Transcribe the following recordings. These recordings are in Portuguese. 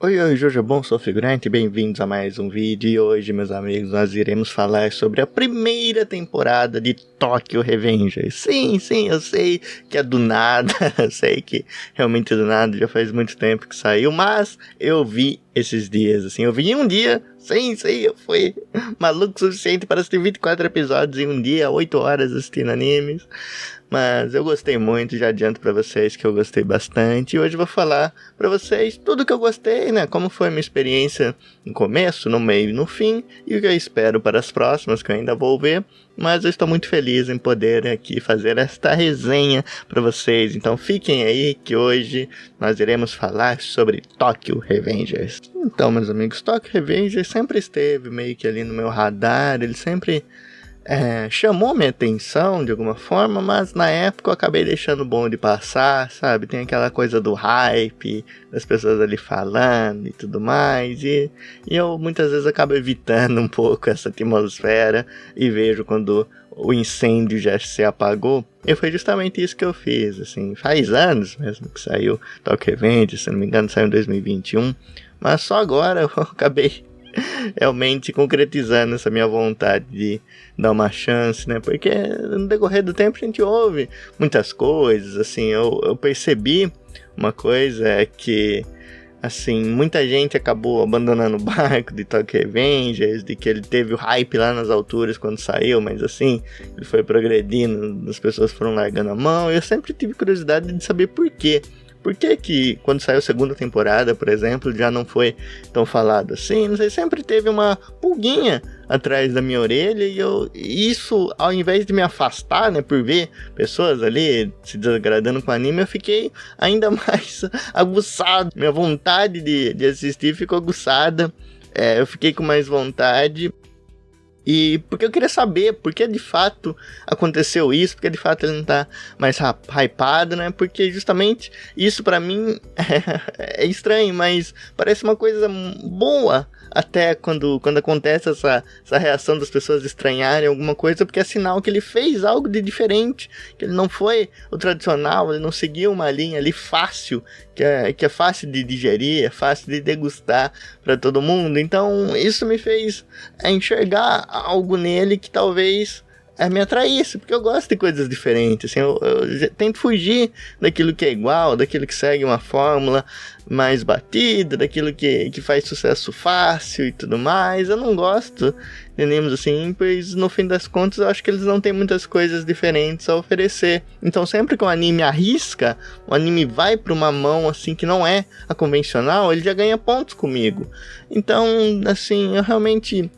Oi, Jojo Bom, sou o Figurante, bem-vindos a mais um vídeo. E hoje, meus amigos, nós iremos falar sobre a primeira temporada de Tokyo Revengers. Sim, eu sei que é do nada, eu sei que realmente é do nada, já faz muito tempo que saiu, mas eu vi esses dias, assim, eu vi em um dia. Sim, eu fui maluco o suficiente para assistir 24 episódios em um dia, 8 horas assistindo animes. Mas eu gostei muito, já adianto pra vocês que eu gostei bastante. E hoje eu vou falar pra vocês tudo que eu gostei, né? Como foi a minha experiência no começo, no meio e no fim. E o que eu espero para as próximas, que eu ainda vou ver. Mas eu estou muito feliz em poder aqui fazer esta resenha pra vocês. Então fiquem aí que hoje nós iremos falar sobre Tokyo Revengers. Então, meus amigos, Tokyo Revengers sempre esteve meio que ali no meu radar. Ele sempre chamou minha atenção de alguma forma, mas na época eu acabei deixando o bonde passar, sabe? Tem aquela coisa do hype, das pessoas ali falando e tudo mais, e eu muitas vezes acabo evitando um pouco essa atmosfera e vejo quando o incêndio já se apagou. E foi justamente isso que eu fiz, assim, faz anos mesmo que saiu Tokyo Revengers, se não me engano saiu em 2021, mas só agora eu acabei realmente concretizando essa minha vontade de dar uma chance, né? Porque no decorrer do tempo a gente ouve muitas coisas, assim, eu percebi uma coisa, é que, assim, muita gente acabou abandonando o barco de Tokyo Revengers, de que ele teve o hype lá nas alturas quando saiu, mas assim, ele foi progredindo, as pessoas foram largando a mão, e eu sempre tive curiosidade de saber por quê. Por que quando saiu a segunda temporada, por exemplo, já não foi tão falado assim? Não sei, sempre teve uma pulguinha atrás da minha orelha e isso, ao invés de me afastar, né, por ver pessoas ali se desagradando com o anime, eu fiquei ainda mais aguçado. Minha vontade de assistir ficou aguçada, eu fiquei com mais vontade. E porque eu queria saber por que de fato aconteceu isso, porque de fato ele não tá mais hypado, né? Porque justamente isso pra mim é estranho, mas parece uma coisa boa até quando acontece essa reação das pessoas estranharem alguma coisa, porque é sinal que ele fez algo de diferente, que ele não foi o tradicional, ele não seguiu uma linha ali fácil, que é fácil de digerir, é fácil de degustar para todo mundo. Então isso me fez enxergar algo nele que talvez me atraísse, porque eu gosto de coisas diferentes, assim, eu tento fugir daquilo que é igual, daquilo que segue uma fórmula mais batida, daquilo que faz sucesso fácil e tudo mais. Eu não gosto de animes assim, pois no fim das contas eu acho que eles não têm muitas coisas diferentes a oferecer. Então sempre que um anime arrisca, o anime vai para uma mão assim que não é a convencional, ele já ganha pontos comigo. Então, assim, eu realmente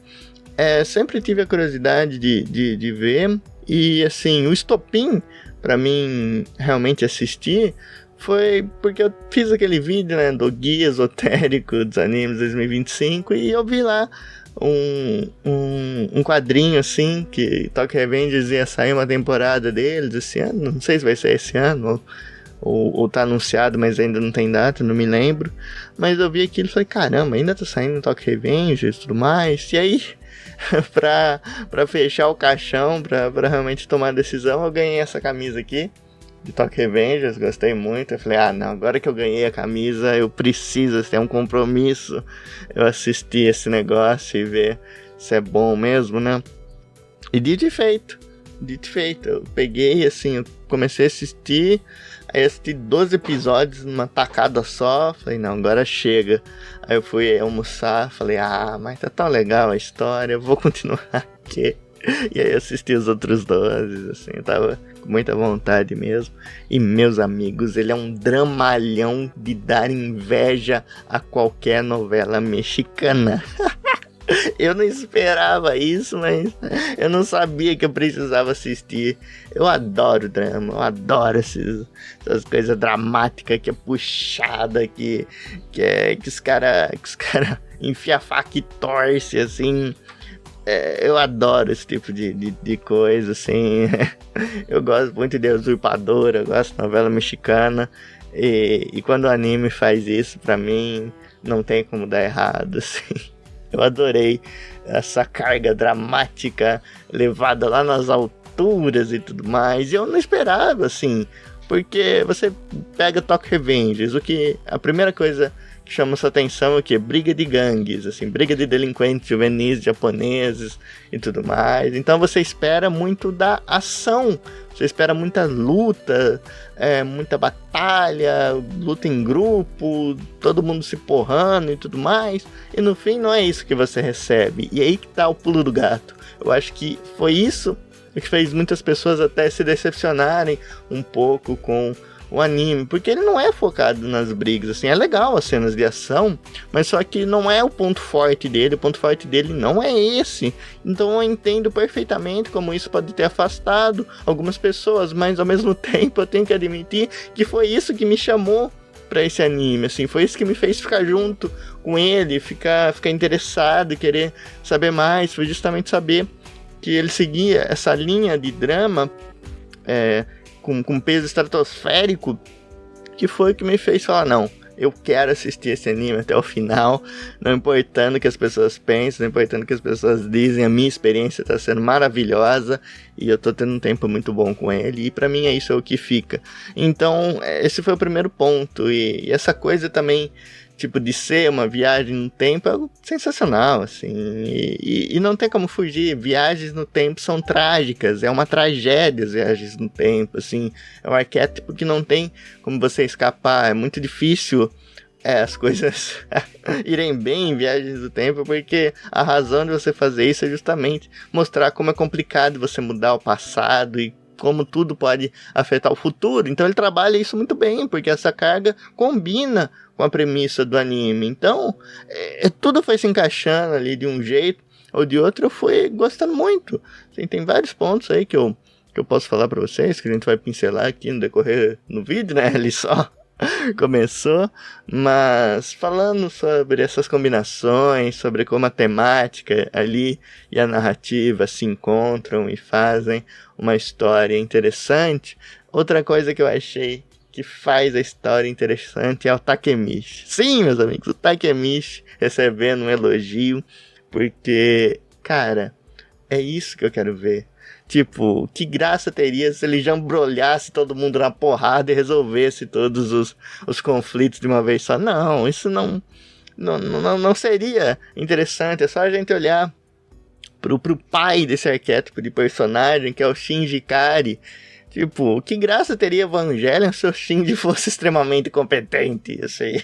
sempre tive a curiosidade de ver, e assim, o estopim pra mim realmente assistir foi porque eu fiz aquele vídeo, né, do Guia Esotérico dos Animes 2025, e eu vi lá um quadrinho assim, que Tokyo Revengers ia sair uma temporada deles esse ano, não sei se vai ser esse ano ou tá anunciado, mas ainda não tem data, não me lembro, mas eu vi aquilo e falei, caramba, ainda tá saindo Tokyo Revengers e tudo mais, e aí pra fechar o caixão, pra realmente tomar a decisão, eu ganhei essa camisa aqui de Tokyo Revengers, gostei muito. Eu falei, não, agora que eu ganhei a camisa, eu preciso, ter um compromisso, eu assistir esse negócio e ver se é bom mesmo, né? E dito e feito, eu peguei, assim, eu comecei a assistir, aí assisti 12 episódios numa tacada só, falei, não, agora chega. Aí eu fui almoçar, falei, mas tá tão legal a história, eu vou continuar aqui. E aí assisti os outros 12, assim, eu tava com muita vontade mesmo. E meus amigos, ele é um dramalhão de dar inveja a qualquer novela mexicana. Eu não esperava isso, mas eu não sabia que eu precisava assistir. Eu adoro drama, eu adoro essas coisas dramáticas, que é puxada, que os cara enfia a faca e torce, assim. Eu adoro esse tipo de coisa, assim. Eu gosto muito de Usurpadora, eu gosto de novela mexicana. E quando o anime faz isso, pra mim, não tem como dar errado, assim. Eu adorei essa carga dramática levada lá nas alturas e tudo mais. E eu não esperava, assim, porque você pega Tokyo Revengers, a primeira coisa chama sua atenção o quê? Briga de gangues, assim, briga de delinquentes juvenis japoneses e tudo mais. Então você espera muito da ação, você espera muita luta, muita batalha, luta em grupo, todo mundo se porrando e tudo mais. E no fim não é isso que você recebe. E aí que tá o pulo do gato. Eu acho que foi isso que fez muitas pessoas até se decepcionarem um pouco com o anime, porque ele não é focado nas brigas, assim, é legal as cenas de ação, mas só que não é o ponto forte dele, o ponto forte dele não é esse. Então eu entendo perfeitamente como isso pode ter afastado algumas pessoas, mas ao mesmo tempo eu tenho que admitir que foi isso que me chamou pra esse anime, assim, foi isso que me fez ficar junto com ele, ficar interessado e querer saber mais, foi justamente saber que ele seguia essa linha de drama com peso estratosférico, que foi o que me fez falar, não, eu quero assistir esse anime até o final, não importando o que as pessoas pensam, não importando o que as pessoas dizem, a minha experiência está sendo maravilhosa, e eu tô tendo um tempo muito bom com ele, e pra mim é isso o que fica. Então, esse foi o primeiro ponto, e essa coisa também, tipo, de ser uma viagem no tempo é algo sensacional, assim, e não tem como fugir, viagens no tempo são trágicas, é uma tragédia as viagens no tempo, assim, é um arquétipo que não tem como você escapar, é muito difícil as coisas irem bem em viagens do tempo, porque a razão de você fazer isso é justamente mostrar como é complicado você mudar o passado e como tudo pode afetar o futuro. Então ele trabalha isso muito bem, porque essa carga combina com a premissa do anime. Então, tudo foi se encaixando ali de um jeito ou de outro, eu fui gostando muito. Assim, tem vários pontos aí que eu posso falar para vocês, que a gente vai pincelar aqui no decorrer no vídeo, né? Ele só começou, mas falando sobre essas combinações, sobre como a temática ali e a narrativa se encontram e fazem uma história interessante, outra coisa que eu achei que faz a história interessante é o Takemichi. Sim, meus amigos, o Takemichi recebendo um elogio, porque, cara, é isso que eu quero ver. Tipo, que graça teria se ele jambrolhasse todo mundo na porrada e resolvesse todos os conflitos de uma vez só. Não, isso não seria interessante. É só a gente olhar pro pai desse arquétipo de personagem, que é o Shinji Ikari. Tipo, que graça teria Evangelion se o Shinji fosse extremamente competente, assim.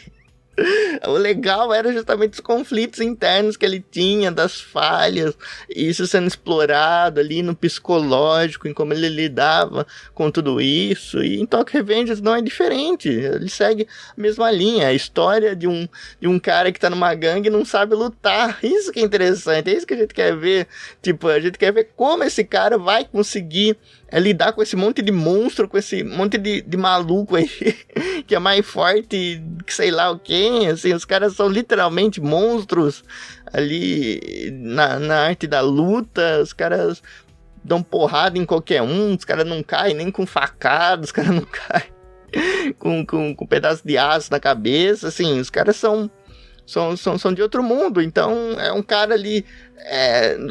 O legal era justamente os conflitos internos que ele tinha, das falhas, e isso sendo explorado ali no psicológico, em como ele lidava com tudo isso. E em Tokyo Revengers não é diferente, ele segue a mesma linha, a história de um cara que tá numa gangue e não sabe lutar. Isso que é interessante, é isso que a gente quer ver. Tipo, a gente quer ver como esse cara vai conseguir lidar com esse monte de monstro, com esse monte de maluco aí, que é mais forte que sei lá o quê, assim, os caras são literalmente monstros ali na arte da luta, os caras dão porrada em qualquer um, os caras não caem nem com facada, os caras não caem com um pedaço de aço na cabeça, assim, os caras são de outro mundo. Então é um cara ali,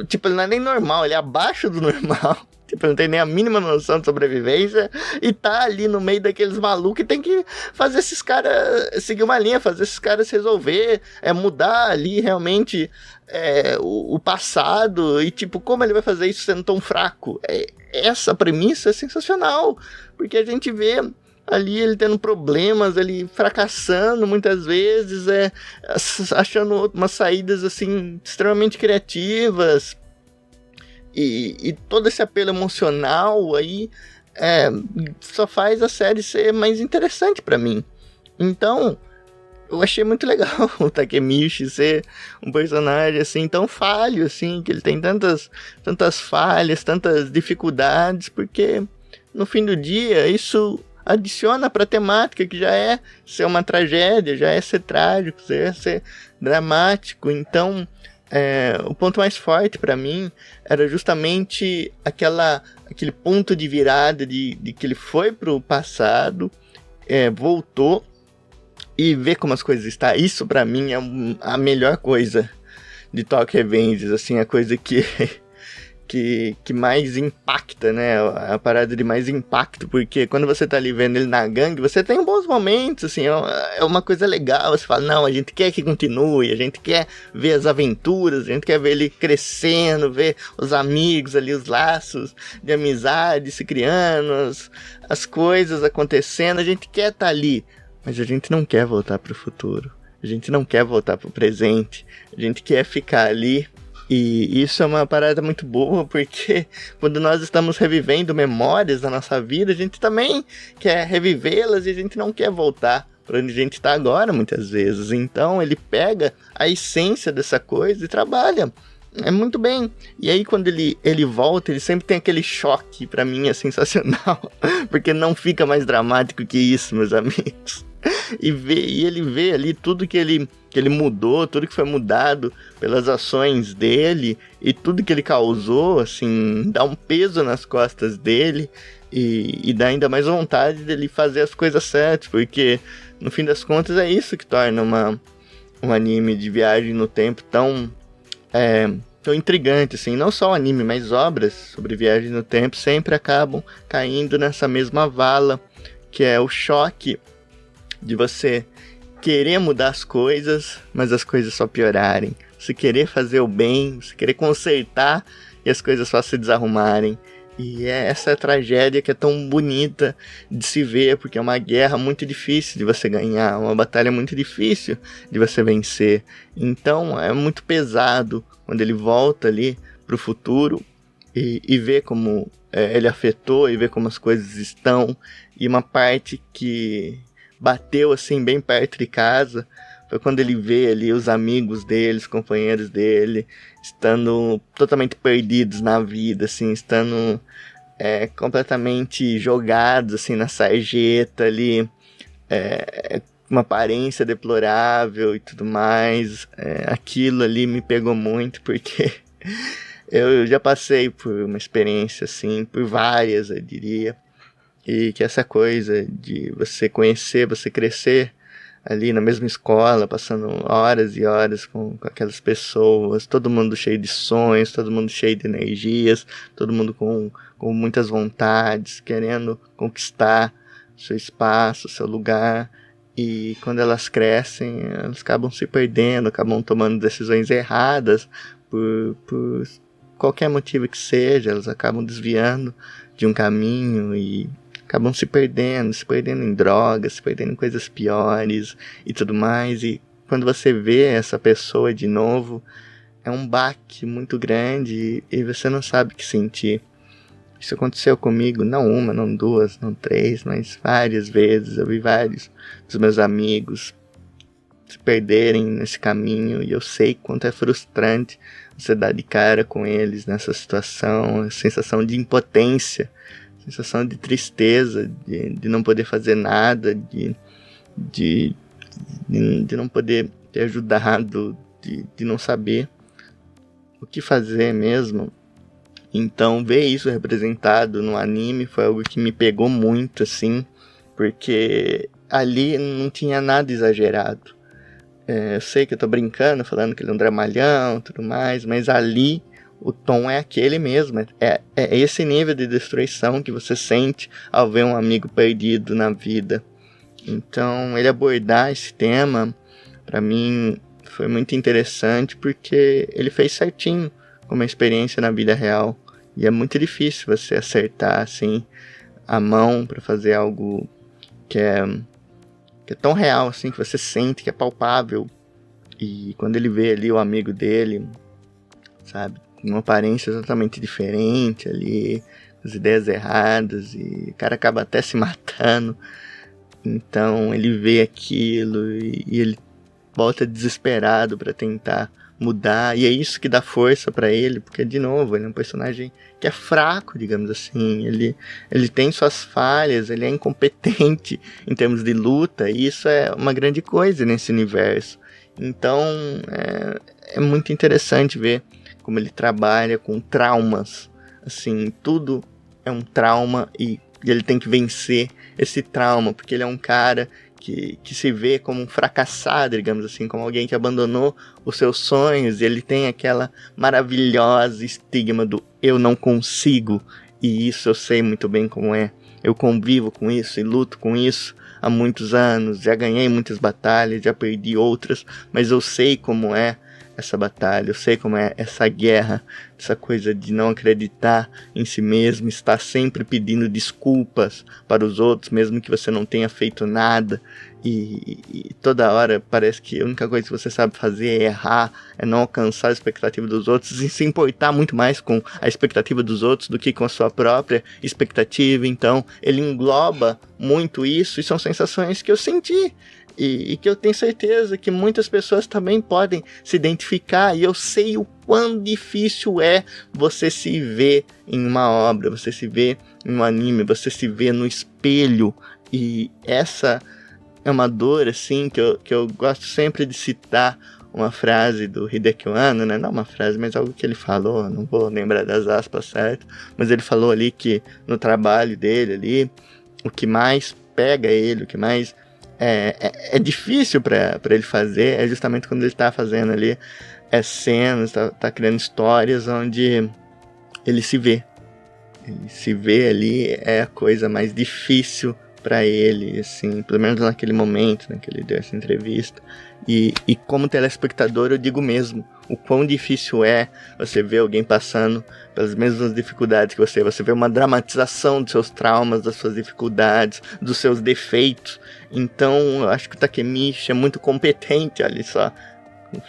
tipo, ele não é nem normal, ele é abaixo do normal. Tipo, não tem nem a mínima noção de sobrevivência e tá ali no meio daqueles malucos e tem que fazer esses caras seguir uma linha, fazer esses caras resolver, mudar ali realmente o passado. E tipo, como ele vai fazer isso sendo tão fraco? Essa premissa é sensacional, porque a gente vê ali ele tendo problemas, ele fracassando muitas vezes, achando umas saídas assim extremamente criativas. E todo esse apelo emocional aí só faz a série ser mais interessante pra mim. Então, eu achei muito legal o Takemichi ser um personagem assim tão falho, assim, que ele tem tantas falhas, tantas dificuldades, porque no fim do dia isso adiciona pra temática, que já é ser uma tragédia, já é ser trágico, já é ser dramático. Então, o ponto mais forte pra mim era justamente aquele ponto de virada de que ele foi pro passado, voltou e vê como as coisas estão. Isso pra mim é a melhor coisa de Tokyo Revengers, assim, a coisa que que mais impacta, né? A parada de mais impacto, porque quando você tá ali vendo ele na gangue, você tem bons momentos, assim, é uma coisa legal, você fala, não, a gente quer que continue, a gente quer ver as aventuras, a gente quer ver ele crescendo, ver os amigos ali, os laços de amizade se criando, as coisas acontecendo, a gente quer estar ali, mas a gente não quer voltar pro futuro, a gente não quer voltar pro presente, a gente quer ficar ali. E isso é uma parada muito boa, porque quando nós estamos revivendo memórias da nossa vida, a gente também quer revivê-las e a gente não quer voltar para onde a gente está agora, muitas vezes. Então ele pega a essência dessa coisa e trabalha. É muito bem. E aí quando ele volta, ele sempre tem aquele choque, pra mim é sensacional, porque não fica mais dramático que isso, meus amigos. E ele vê ali tudo que ele mudou, tudo que foi mudado pelas ações dele e tudo que ele causou, assim, dá um peso nas costas dele e dá ainda mais vontade dele fazer as coisas certas, porque no fim das contas é isso que torna um anime de viagem no tempo tão intrigante, assim. Não só o anime, mas obras sobre viagem no tempo sempre acabam caindo nessa mesma vala, que é o choque de você querer mudar as coisas, mas as coisas só piorarem. Você querer fazer o bem, você querer consertar e as coisas só se desarrumarem. E é essa tragédia que é tão bonita de se ver, porque é uma guerra muito difícil de você ganhar, uma batalha muito difícil de você vencer. Então é muito pesado quando ele volta ali pro futuro e vê como ele afetou e vê como as coisas estão. E uma parte que bateu assim bem perto de casa foi quando ele vê ali os amigos dele, os companheiros dele, estando totalmente perdidos na vida, assim, estando completamente jogados assim na sarjeta ali, uma aparência deplorável e tudo mais. Aquilo ali me pegou muito, porque eu já passei por uma experiência assim, por várias, eu diria. E que essa coisa de você conhecer, você crescer ali na mesma escola, passando horas e horas com aquelas pessoas, todo mundo cheio de sonhos, todo mundo cheio de energias, todo mundo com muitas vontades, querendo conquistar seu espaço, seu lugar. E quando elas crescem, elas acabam se perdendo, acabam tomando decisões erradas por qualquer motivo que seja, elas acabam desviando de um caminho e acabam se perdendo em drogas, se perdendo em coisas piores e tudo mais. E quando você vê essa pessoa de novo, é um baque muito grande e você não sabe o que sentir. Isso aconteceu comigo, não uma, não duas, não três, mas várias vezes. Eu vi vários dos meus amigos se perderem nesse caminho e eu sei quanto é frustrante você dar de cara com eles nessa situação, a sensação de impotência, sensação de tristeza, de não poder fazer nada, de não poder ter ajudado, de não saber o que fazer mesmo. Então ver isso representado no anime foi algo que me pegou muito, assim, porque ali não tinha nada exagerado. Eu sei que eu tô brincando, falando que ele é um dramalhão e tudo mais, mas ali o tom é aquele mesmo, é esse nível de destruição que você sente ao ver um amigo perdido na vida. Então ele abordar esse tema, pra mim, foi muito interessante, porque ele fez certinho com uma experiência na vida real. E é muito difícil você acertar assim a mão pra fazer algo que é tão real assim, que você sente, que é palpável. E quando ele vê ali o amigo dele, sabe, uma aparência totalmente diferente ali, as ideias erradas, e o cara acaba até se matando. Então ele vê aquilo e ele volta desesperado para tentar mudar, e é isso que dá força para ele, porque de novo, ele é um personagem que é fraco, digamos assim, ele tem suas falhas, ele é incompetente em termos de luta, e isso é uma grande coisa nesse universo. Então é muito interessante ver como ele trabalha com traumas, assim, tudo é um trauma e ele tem que vencer esse trauma, porque ele é um cara que se vê como um fracassado, digamos assim, como alguém que abandonou os seus sonhos, e ele tem aquela maravilhosa estigma do eu não consigo, e isso eu sei muito bem como é. Eu convivo com isso e luto com isso há muitos anos, já ganhei muitas batalhas, já perdi outras, mas eu sei como é essa batalha, eu sei como é essa guerra, essa coisa de não acreditar em si mesmo, estar sempre pedindo desculpas para os outros, mesmo que você não tenha feito nada, e toda hora parece que a única coisa que você sabe fazer é errar, é não alcançar a expectativa dos outros, e se importar muito mais com a expectativa dos outros do que com a sua própria expectativa. Então ele engloba muito isso, e são sensações que eu senti, e que eu tenho certeza que muitas pessoas também podem se identificar, e eu sei o quão difícil é você se ver em uma obra, você se ver em um anime, você se ver no espelho, e essa é uma dor assim que eu gosto sempre de citar uma frase do Hideaki Anno, né? Não uma frase, mas algo que ele falou, não vou lembrar das aspas certo, mas ele falou ali que no trabalho dele ali, o que mais pega ele, o que mais é difícil para ele fazer, é justamente quando ele está fazendo ali cenas, tá criando histórias onde ele se vê. Ele se vê ali, é a coisa mais difícil para ele, assim, pelo menos naquele momento, né, que ele deu essa entrevista. E como telespectador eu digo mesmo, o quão difícil é você ver alguém passando pelas mesmas dificuldades que você vê uma dramatização dos seus traumas, das suas dificuldades, dos seus defeitos. Então eu acho que o Takemichi é muito competente, olha só,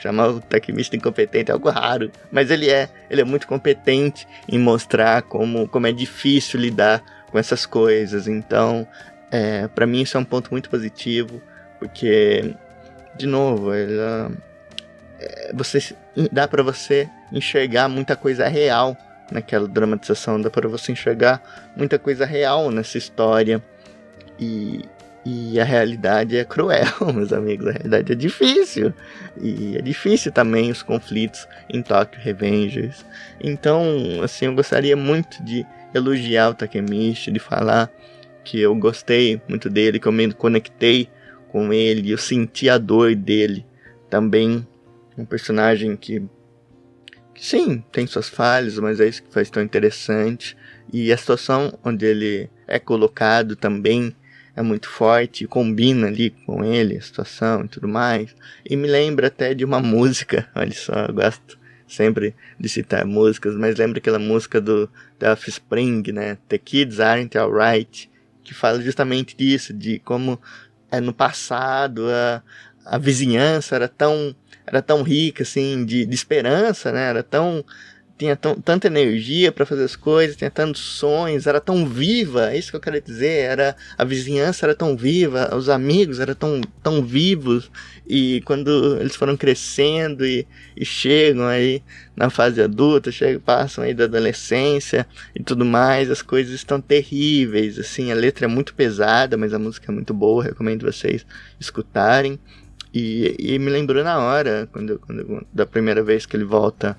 chamar o Takemichi de incompetente é algo raro, mas ele é muito competente em mostrar como é difícil lidar com essas coisas. Então para mim isso é um ponto muito positivo, porque de novo, dá para você enxergar muita coisa real naquela dramatização, dá para você enxergar muita coisa real nessa história, e a realidade é cruel, meus amigos, a realidade é difícil, e é difícil também os conflitos em Tokyo Revengers. Então, assim, eu gostaria muito de elogiar o Takemichi, de falar que eu gostei muito dele, que eu me conectei com ele, eu senti a dor dele também. Um personagem que sim, tem suas falhas, mas é isso que faz tão interessante, e a situação onde ele é colocado também é muito forte, combina ali com ele, a situação e tudo mais, e me lembra até de uma música, olha só, eu gosto sempre de citar músicas, mas lembra aquela música do The Offspring, né, The Kids Aren't Alright, que fala justamente disso, de como no passado a vizinhança era tão rica, assim, de esperança, né? Tinha tanta energia para fazer as coisas, tinha tantos sonhos, era tão viva, é isso que eu quero dizer, a vizinhança era tão viva, os amigos eram tão vivos, e quando eles foram crescendo e chegam aí na fase adulta, passam aí da adolescência e tudo mais, as coisas estão terríveis, assim, a letra é muito pesada, mas a música é muito boa, recomendo vocês escutarem. E me lembrou na hora, quando da primeira vez que ele volta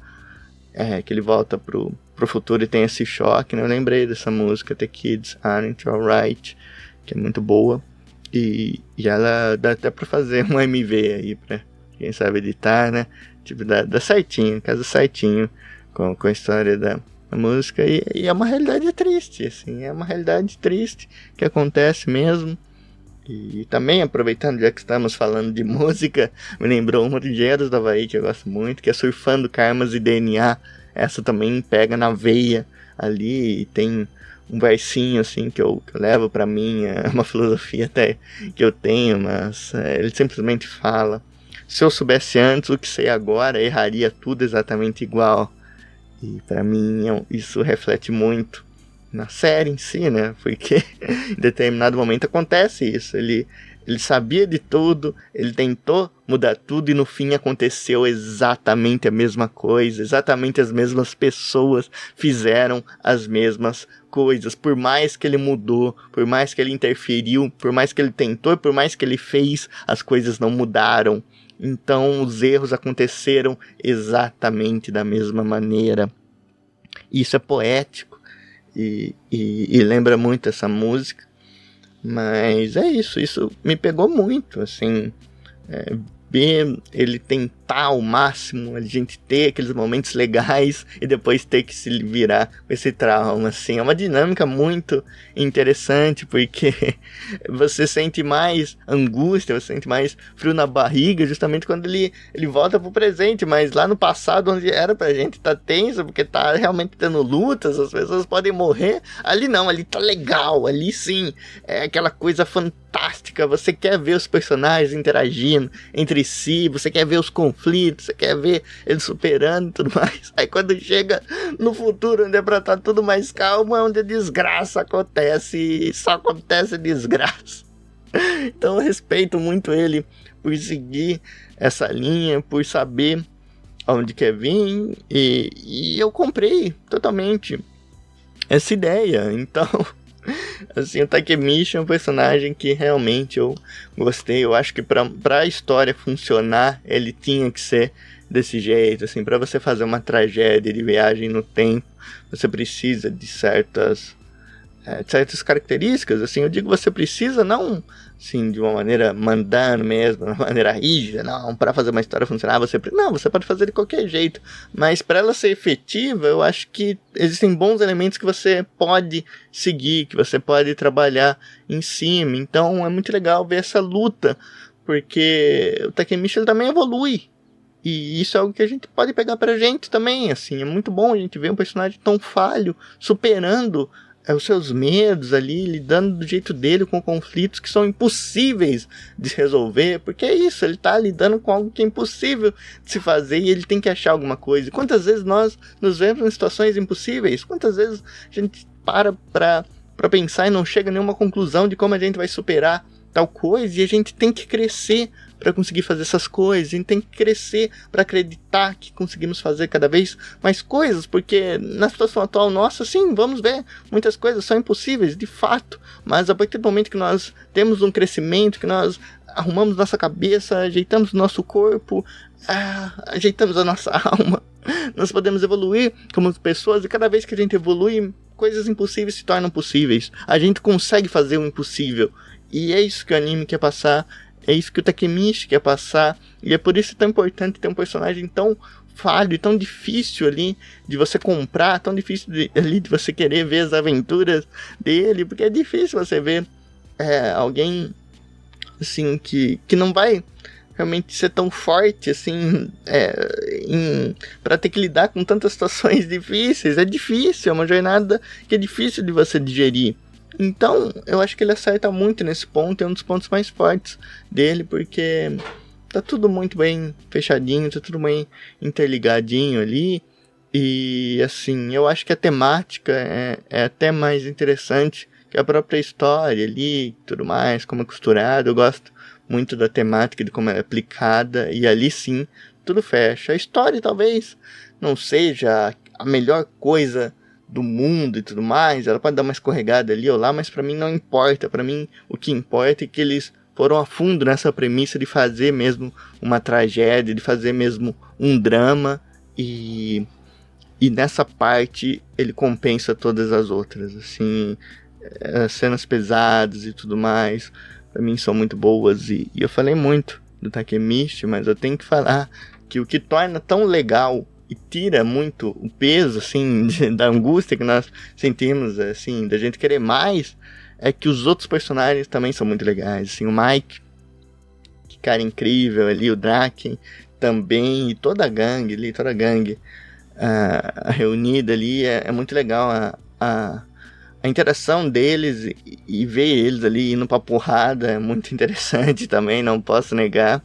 pro futuro e tem esse choque, né? Eu lembrei dessa música, The Kids Aren't Alright, que é muito boa, e ela dá até pra fazer um MV aí, pra quem sabe editar, né? Tipo, dá certinho, casa certinho com a história da música, e é uma realidade triste, assim, é uma realidade triste que acontece mesmo. E também, aproveitando, já que estamos falando de música, me lembrou uma de Engenheiros do Havaí que eu gosto muito, que é Surfando Karmas e DNA. Essa também pega na veia ali, e tem um versinho assim que eu levo pra mim, é uma filosofia até que eu tenho, mas ele simplesmente fala: se eu soubesse antes o que sei agora, erraria tudo exatamente igual. E pra mim isso reflete muito na série em si, né? Porque em determinado momento acontece isso. Ele sabia de tudo, ele tentou mudar tudo, e no fim aconteceu exatamente a mesma coisa, exatamente as mesmas pessoas fizeram as mesmas coisas. Por mais que ele mudou, por mais que ele interferiu, por mais que ele tentou, por mais que ele fez, as coisas não mudaram. Então os erros aconteceram exatamente da mesma maneira. Isso é poético. E lembra muito essa música. Mas é isso me pegou muito, assim, ver ele tentar ao máximo, a gente ter aqueles momentos legais e depois ter que se virar com esse trauma, assim, é uma dinâmica muito interessante, porque você sente mais angústia, você sente mais frio na barriga, justamente quando ele volta pro presente, mas lá no passado, onde era pra gente tá tenso, porque tá realmente tendo lutas, as pessoas podem morrer, ali não, ali tá legal, ali sim, é aquela coisa fantástica, você quer ver os personagens interagindo entre si, você quer ver os conflitos, você quer ver eles superando e tudo mais. Aí quando chega no futuro, onde é pra estar tudo mais calmo, é onde a desgraça acontece, e só acontece desgraça. Então eu respeito muito ele por seguir essa linha, por saber aonde quer vir, e eu comprei totalmente essa ideia. Então, assim, o Takemichi é um personagem que realmente eu gostei. Eu acho que pra história funcionar, ele tinha que ser desse jeito, assim, pra você fazer uma tragédia de viagem no tempo, você precisa de certas características, assim, eu digo você precisa não, assim, de uma maneira mandando mesmo, de uma maneira rígida, não, para fazer uma história funcionar, você pode fazer de qualquer jeito, mas para ela ser efetiva, eu acho que existem bons elementos que você pode seguir, que você pode trabalhar em cima, então é muito legal ver essa luta, porque o Takemichi ele também evolui, e isso é algo que a gente pode pegar pra gente também, assim, é muito bom a gente ver um personagem tão falho, superando os seus medos ali, lidando do jeito dele com conflitos que são impossíveis de se resolver, porque é isso, ele tá lidando com algo que é impossível de se fazer e ele tem que achar alguma coisa. E quantas vezes nós nos vemos em situações impossíveis? Quantas vezes a gente pra pensar e não chega a nenhuma conclusão de como a gente vai superar tal coisa, e a gente tem que crescer para conseguir fazer essas coisas, a gente tem que crescer para acreditar que conseguimos fazer cada vez mais coisas, porque na situação atual nossa, sim, vamos ver, muitas coisas são impossíveis, de fato, mas a partir do momento que nós temos um crescimento, que nós arrumamos nossa cabeça, ajeitamos o nosso corpo, ajeitamos a nossa alma, nós podemos evoluir como pessoas, e cada vez que a gente evolui, coisas impossíveis se tornam possíveis, a gente consegue fazer o impossível, e é isso que o anime quer passar, é isso que o Takemichi quer passar, e é por isso tão importante ter um personagem tão falho e tão difícil ali de você comprar, tão difícil ali de você querer ver as aventuras dele, porque é difícil você ver alguém assim que não vai realmente ser tão forte assim para ter que lidar com tantas situações difíceis. É difícil, é uma jornada que é difícil de você digerir. Então, eu acho que ele acerta muito nesse ponto, é um dos pontos mais fortes dele, porque tá tudo muito bem fechadinho, tá tudo bem interligadinho ali, e assim, eu acho que a temática é até mais interessante que a própria história ali, tudo mais, como é costurado. Eu gosto muito da temática, de como é aplicada, e ali sim, tudo fecha. A história talvez não seja a melhor coisa do mundo e tudo mais, ela pode dar uma escorregada ali ou lá, mas pra mim não importa. Pra mim o que importa é que eles foram a fundo nessa premissa de fazer mesmo uma tragédia, de fazer mesmo um drama, e nessa parte ele compensa todas as outras, assim, as cenas pesadas e tudo mais, pra mim são muito boas, e eu falei muito do Takemichi, mas eu tenho que falar que o que torna tão legal e tira muito o peso, assim, da angústia que nós sentimos, assim, da gente querer mais, é que os outros personagens também são muito legais, assim, o Mike, que cara incrível ali, o Draken também, e toda a gangue reunida ali, é muito legal a interação deles, e ver eles ali indo pra porrada é muito interessante também, não posso negar.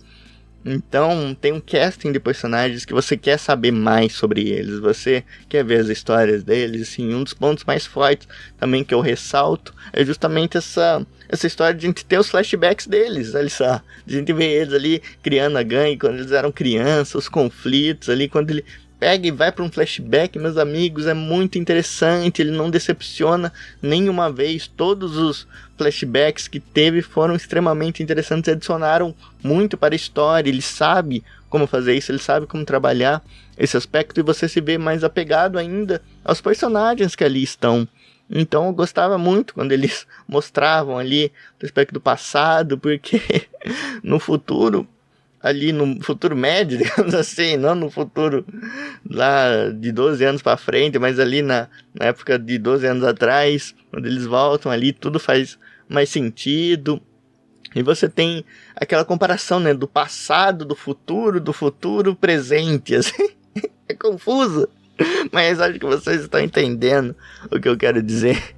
Então tem um casting de personagens que você quer saber mais sobre eles, você quer ver as histórias deles, assim, um dos pontos mais fortes também que eu ressalto é justamente essa história de a gente ter os flashbacks deles, olha só, de a gente ver eles ali criando a gangue quando eles eram crianças, os conflitos ali, quando ele pega e vai para um flashback, meus amigos, é muito interessante, ele não decepciona nenhuma vez, todos os flashbacks que teve foram extremamente interessantes, adicionaram muito para a história, ele sabe como fazer isso, ele sabe como trabalhar esse aspecto, e você se vê mais apegado ainda aos personagens que ali estão. Então eu gostava muito quando eles mostravam ali o aspecto do passado, porque no futuro, ali no futuro médio, digamos assim, não no futuro lá de 12 anos para frente, mas ali na época de 12 anos atrás, quando eles voltam ali, tudo faz mais sentido. E você tem aquela comparação, né, do passado, do futuro presente, assim. É confuso, mas acho que vocês estão entendendo o que eu quero dizer.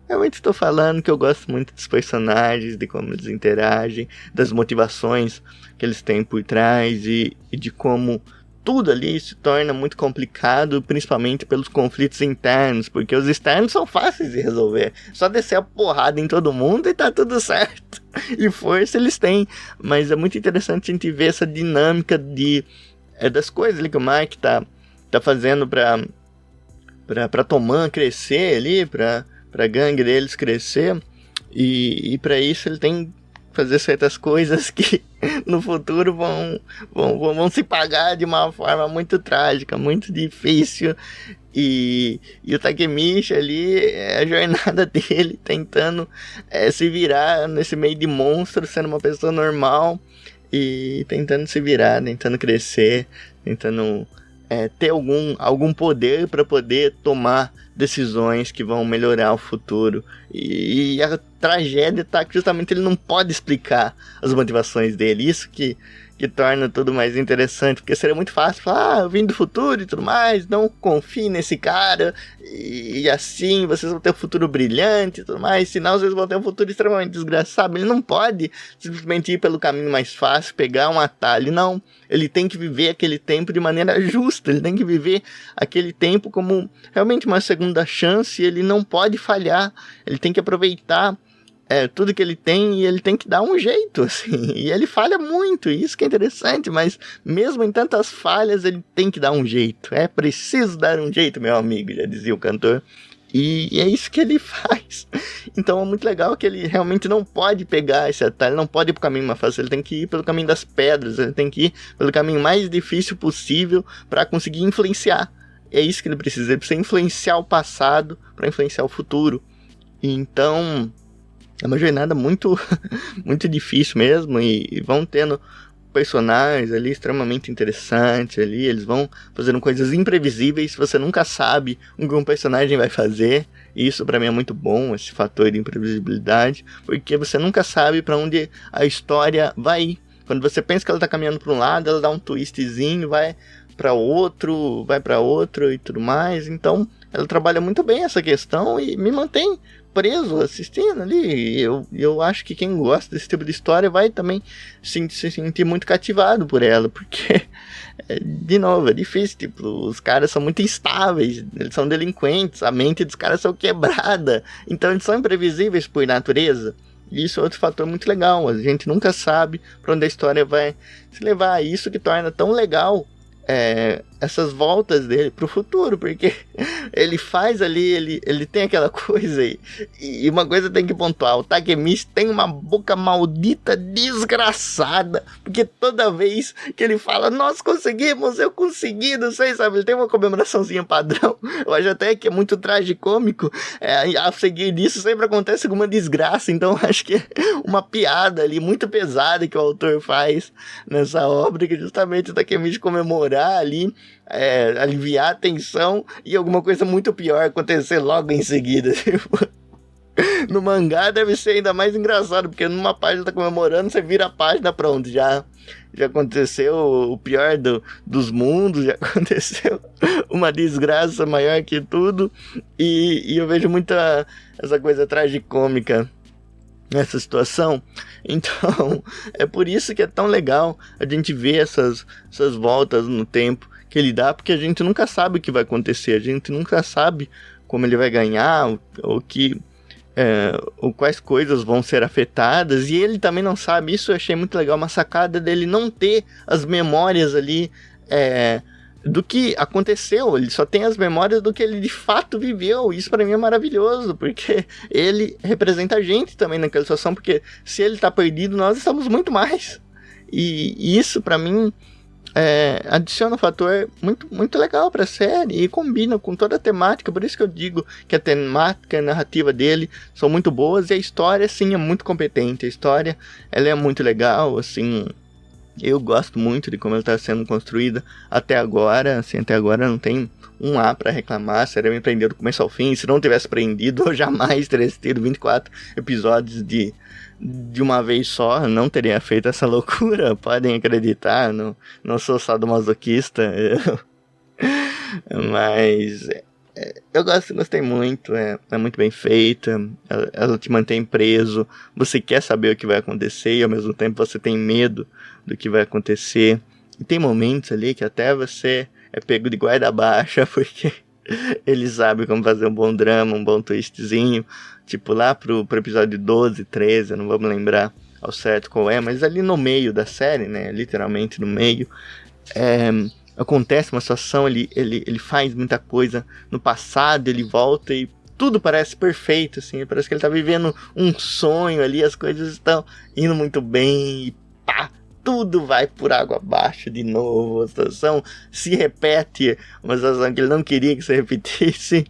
Realmente estou falando que eu gosto muito dos personagens, de como eles interagem, das motivações que eles têm por trás e de como tudo ali se torna muito complicado, principalmente pelos conflitos internos, porque os externos são fáceis de resolver. Só descer a porrada em todo mundo e tá tudo certo. E força eles têm. Mas é muito interessante a gente ver essa dinâmica das coisas ali que o Mike tá fazendo pra Toman crescer ali, pra gangue deles crescer. E pra isso ele tem que fazer certas coisas que no futuro vão se pagar de uma forma muito trágica, muito difícil. E o Takemichi ali, é a jornada dele tentando se virar nesse meio de monstro, sendo uma pessoa normal e tentando se virar, tentando crescer, tentando ter algum poder para poder tomar decisões que vão melhorar o futuro. E a tragédia tá que justamente ele não pode explicar as motivações dele. Isso que torna tudo mais interessante, porque seria muito fácil falar, eu vim do futuro e tudo mais, não confie nesse cara, e assim vocês vão ter um futuro brilhante e tudo mais, senão vocês vão ter um futuro extremamente desgraçado. Ele não pode simplesmente ir pelo caminho mais fácil, pegar um atalho, não. Ele tem que viver aquele tempo de maneira justa, ele tem que viver aquele tempo como realmente uma segunda chance, e ele não pode falhar, ele tem que aproveitar tudo que ele tem, e ele tem que dar um jeito, assim, e ele falha muito, isso que é interessante, mas mesmo em tantas falhas, ele tem que dar um jeito, é preciso dar um jeito, meu amigo, já dizia o cantor, e é isso que ele faz. Então é muito legal que ele realmente não pode pegar esse atalho, não pode ir pro caminho mais fácil, ele tem que ir pelo caminho das pedras, ele tem que ir pelo caminho mais difícil possível para conseguir influenciar. É isso que ele precisa influenciar o passado para influenciar o futuro. Então é uma jornada muito, muito difícil mesmo, e vão tendo personagens ali extremamente interessantes ali, eles vão fazendo coisas imprevisíveis, você nunca sabe o que um personagem vai fazer, e isso pra mim é muito bom, esse fator de imprevisibilidade, porque você nunca sabe pra onde a história vai ir. Quando você pensa que ela tá caminhando pra um lado, ela dá um twistzinho, vai pra outro e tudo mais, então ela trabalha muito bem essa questão e me mantém preso assistindo ali. Eu acho que quem gosta desse tipo de história vai também se sentir muito cativado por ela, porque de novo, é difícil, tipo, os caras são muito instáveis, eles são delinquentes, a mente dos caras são quebrada, então eles são imprevisíveis por natureza. E isso é outro fator muito legal, a gente nunca sabe para onde a história vai se levar, isso que torna tão legal essas voltas dele pro futuro, porque ele faz ali, ele tem aquela coisa aí, e uma coisa tem que pontuar, o Takemichi tem uma boca maldita desgraçada, porque toda vez que ele fala, nós conseguimos, eu consegui, não sei, sabe, ele tem uma comemoraçãozinha padrão, eu acho até que é muito tragicômico, a seguir disso sempre acontece alguma desgraça, então acho que é uma piada ali, muito pesada que o autor faz nessa obra, que justamente o Takemichi comemorar ali, aliviar a tensão e alguma coisa muito pior acontecer logo em seguida. No mangá deve ser ainda mais engraçado, porque numa página tá comemorando, você vira a página, pronto, já aconteceu o pior dos mundos, já aconteceu uma desgraça maior que tudo, e eu vejo muita essa coisa tragicômica nessa situação. Então é por isso que é tão legal a gente ver essas voltas no tempo que ele dá, porque a gente nunca sabe o que vai acontecer, a gente nunca sabe como ele vai ganhar, ou quais coisas vão ser afetadas, e ele também não sabe. Isso eu achei muito legal, uma sacada dele não ter as memórias ali do que aconteceu, ele só tem as memórias do que ele de fato viveu. Isso pra mim é maravilhoso, porque ele representa a gente também naquela situação, porque se ele tá perdido, nós estamos muito mais, e isso pra mim adiciona um fator muito, muito legal pra série e combina com toda a temática. Por isso que eu digo que a temática e a narrativa dele são muito boas, e a história, sim, é muito competente. A história, ela é muito legal, assim. Eu gosto muito de como ela está sendo construída até agora. Assim, até agora não tem um A para reclamar. A série me prendeu do começo ao fim. Se não tivesse prendido, eu jamais teria assistido 24 episódios de uma vez só. Não teria feito essa loucura. Podem acreditar, não sou sadomasoquista. Mas eu gostei muito. É muito bem feita. Ela te mantém preso. Você quer saber o que vai acontecer e ao mesmo tempo você tem medo do que vai acontecer. E tem momentos ali que até você é pego de guarda baixa, porque ele sabe como fazer um bom drama, um bom twistzinho. Tipo lá pro episódio 12, 13, não vamos lembrar ao certo qual é, mas ali no meio da série, né, literalmente no meio, acontece uma situação, ele faz muita coisa no passado, ele volta e tudo parece perfeito, assim, parece que ele tá vivendo um sonho ali, as coisas estão indo muito bem e pá, tudo vai por água abaixo de novo, a situação se repete, uma situação que ele não queria que se repetisse,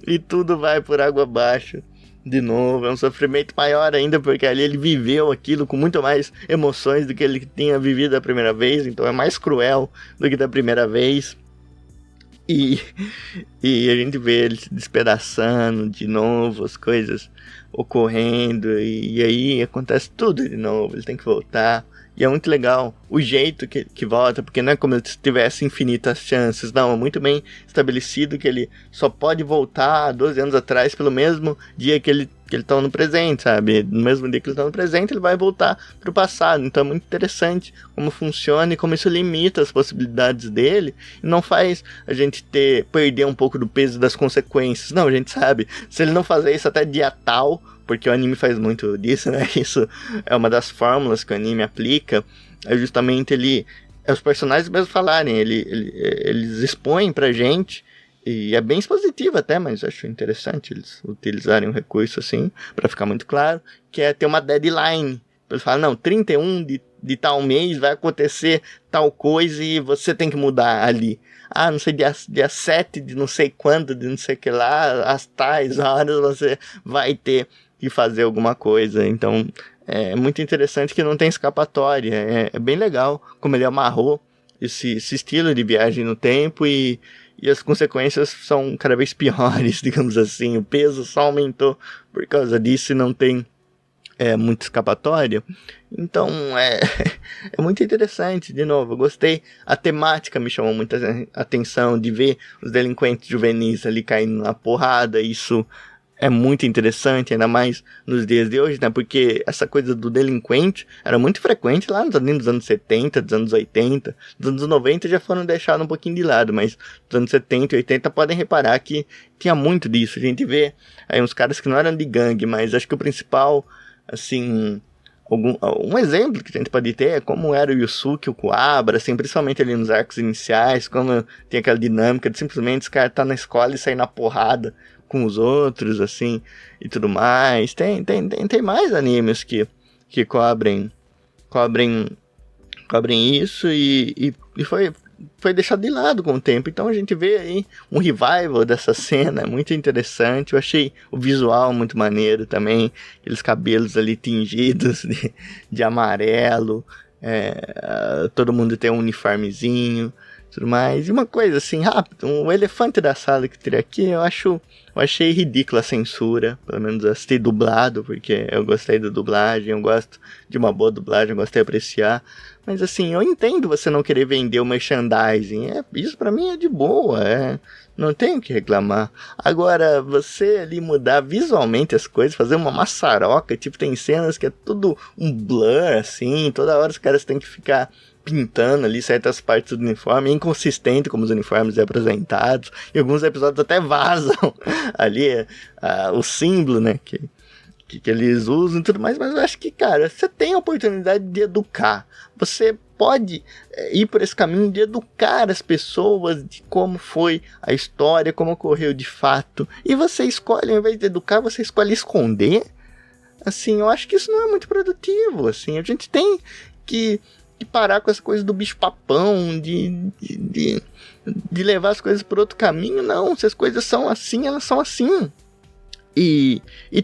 e tudo vai por água abaixo de novo. É um sofrimento maior ainda, porque ali ele viveu aquilo com muito mais emoções do que ele tinha vivido da primeira vez, então é mais cruel do que da primeira vez. E a gente vê ele se despedaçando de novo, as coisas ocorrendo, e aí acontece tudo de novo, ele tem que voltar. E é muito legal o jeito que volta, porque não é como se tivesse infinitas chances, não, é muito bem estabelecido que ele só pode voltar 12 anos atrás pelo mesmo dia que ele tá no presente, sabe? No mesmo dia que ele tá no presente, ele vai voltar pro passado. Então é muito interessante como funciona e como isso limita as possibilidades dele e não faz a gente perder um pouco do peso das consequências. Não, a gente sabe, se ele não fazer isso até dia tal, porque o anime faz muito disso, né? Isso é uma das fórmulas que o anime aplica, é justamente os personagens mesmo falarem, eles expõem pra gente, e é bem expositivo até, mas acho interessante eles utilizarem um recurso assim, pra ficar muito claro, que é ter uma deadline. Eles falam, não, 31 de tal mês vai acontecer tal coisa e você tem que mudar ali. Ah, não sei, dia 7 de não sei quando, de não sei o que lá, às tais horas você vai ter que fazer alguma coisa. Então é muito interessante que não tem escapatória. É bem legal como ele amarrou esse estilo de viagem no tempo e as consequências são cada vez piores, digamos assim. O peso só aumentou por causa disso e não tem muita escapatória. Então é muito interessante. De novo, eu gostei. A temática me chamou muita atenção, de ver os delinquentes juvenis ali caindo na porrada. Isso é muito interessante, ainda mais nos dias de hoje, né? Porque essa coisa do delinquente era muito frequente lá nos anos 70, dos anos 80. Dos anos 90 já foram deixados um pouquinho de lado, mas dos anos 70 e 80 podem reparar que tinha muito disso. A gente vê aí uns caras que não eram de gangue, mas acho que o principal, assim, um exemplo que a gente pode ter é como era o Yusuke, o Kuwabara, assim, principalmente ali nos arcos iniciais, como tem aquela dinâmica de simplesmente os caras estar na escola e sair na porrada com os outros, assim, e tudo mais. Tem mais animes que cobrem isso e foi deixado de lado com o tempo. Então a gente vê aí um revival dessa cena, muito interessante. Eu achei o visual muito maneiro também, aqueles cabelos ali tingidos de amarelo, todo mundo tem um uniformezinho, tudo mais. E uma coisa assim, rápido, um elefante da sala que teria aqui, eu achei ridícula a censura, pelo menos eu assisti dublado, porque eu gostei da dublagem, eu gosto de uma boa dublagem, eu gostei de apreciar, mas assim, eu entendo você não querer vender o merchandising, isso pra mim é de boa, não tenho o que reclamar. Agora, você ali mudar visualmente as coisas, fazer uma maçaroca, tipo, tem cenas que é tudo um blur, assim, toda hora os caras têm que ficar pintando ali certas partes do uniforme, é inconsistente como os uniformes são apresentados, e alguns episódios até vazam ali o símbolo, né, que eles usam e tudo mais, mas eu acho que, cara, você tem a oportunidade de educar, você pode ir por esse caminho de educar as pessoas de como foi a história, como ocorreu de fato, e você escolhe, ao invés de educar, você escolhe esconder. Assim, eu acho que isso não é muito produtivo, assim, a gente tem que que parar com essa coisa do bicho-papão, de levar as coisas por outro caminho. Não, se as coisas são assim, elas são assim. E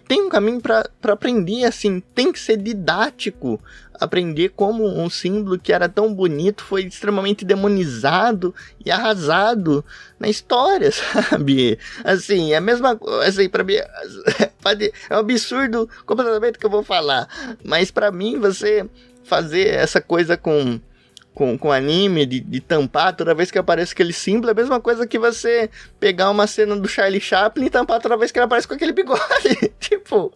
tem um caminho para aprender, assim, tem que ser didático. Aprender como um símbolo que era tão bonito foi extremamente demonizado e arrasado na história, sabe? Assim, é a mesma coisa, assim, pra mim, é um absurdo completamente que eu vou falar, mas pra mim, você fazer essa coisa com anime, de tampar toda vez que aparece aquele símbolo, é a mesma coisa que você pegar uma cena do Charlie Chaplin e tampar toda vez que ele aparece com aquele bigode. Tipo,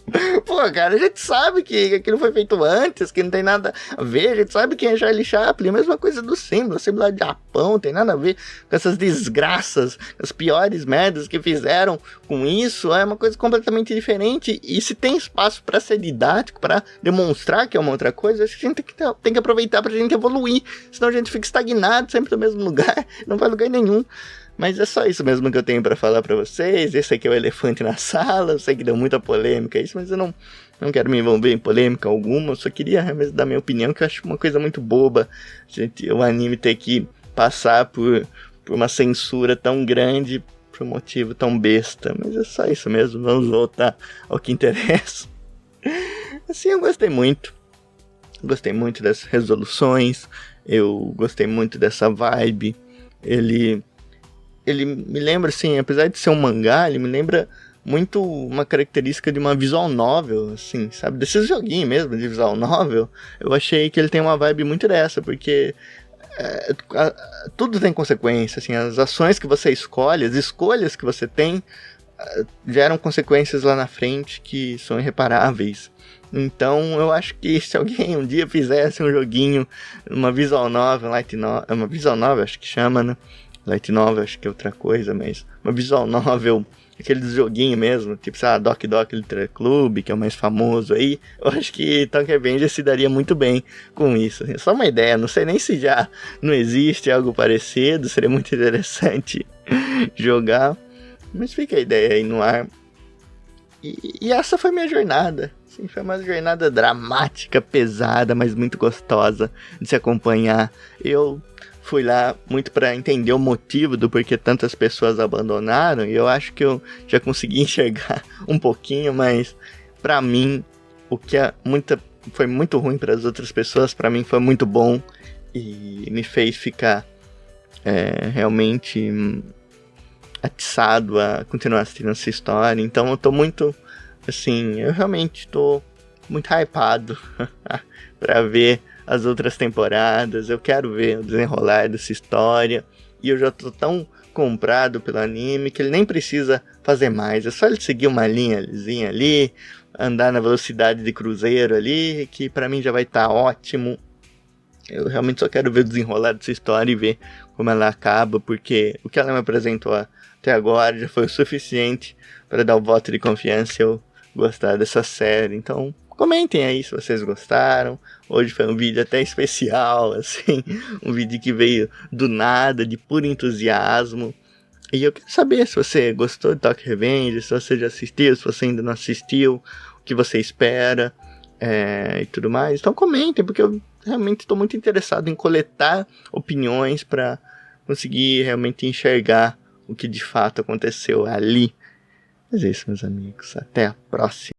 pô, cara, a gente sabe que aquilo foi feito antes, que não tem nada a ver, a gente sabe quem é Charlie Chaplin, a mesma coisa do símbolo, o símbolo lá de Japão, tem nada a ver com essas desgraças, as piores merdas que fizeram com isso, é uma coisa completamente diferente, e se tem espaço pra ser didático, pra demonstrar que é uma outra coisa, acho que a gente tem que aproveitar pra gente evoluir. Senão a gente fica estagnado sempre no mesmo lugar, não vai a lugar nenhum. Mas é só isso mesmo que eu tenho pra falar pra vocês. Esse aqui é o elefante na sala. Eu sei que deu muita polêmica isso, mas eu não quero me envolver em polêmica alguma. Eu só queria realmente dar minha opinião, que eu acho uma coisa muito boba o anime ter que passar por uma censura tão grande por um motivo tão besta. Mas é só isso mesmo, vamos voltar ao que interessa. Assim, eu gostei muito. Gostei muito das resoluções. Eu gostei muito dessa vibe. Ele me lembra, assim, apesar de ser um mangá, ele me lembra muito uma característica de uma visual novel, assim, sabe? Desses joguinhos mesmo, de visual novel. Eu achei que ele tem uma vibe muito dessa, porque tudo tem consequência, assim, as ações que você escolhe, as escolhas que você tem, geram consequências lá na frente que são irreparáveis. Então eu acho que se alguém um dia fizesse um joguinho, uma visual novel, uma visual novel acho que chama, né? Light novel acho que é outra coisa, mas uma visual novel, aqueles joguinhos mesmo, tipo, sabe, Doc Literature Club, que é o mais famoso aí, eu acho que Tokyo Revengers se daria muito bem com isso. Assim, só uma ideia, não sei nem se já não existe algo parecido, seria muito interessante jogar, mas fica a ideia aí no ar. E essa foi minha jornada. Sim, foi uma jornada dramática, pesada, mas muito gostosa de se acompanhar. Eu fui lá muito para entender o motivo do porquê tantas pessoas abandonaram, e eu acho que eu já consegui enxergar um pouquinho, mas para mim, o que foi muito ruim para as outras pessoas, para mim foi muito bom e me fez ficar realmente atiçado a continuar assistindo essa história. Então eu tô muito, assim, eu realmente tô muito hypado pra ver as outras temporadas. Eu quero ver o desenrolar dessa história, e eu já tô tão comprado pelo anime que ele nem precisa fazer mais, é só ele seguir uma linhazinha ali, andar na velocidade de cruzeiro ali, que pra mim já vai estar ótimo. Eu realmente só quero ver o desenrolar dessa história e ver como ela acaba, porque o que ela me apresentou até agora já foi o suficiente para dar o voto de confiança e eu gostar dessa série. Então, comentem aí se vocês gostaram. Hoje foi um vídeo até especial, assim, um vídeo que veio do nada, de puro entusiasmo. E eu quero saber se você gostou de Tokyo Revengers, se você já assistiu, se você ainda não assistiu, o que você espera e tudo mais. Então comentem, porque eu realmente estou muito interessado em coletar opiniões para conseguir realmente enxergar o que de fato aconteceu ali. Mas é isso, meus amigos. Até a próxima.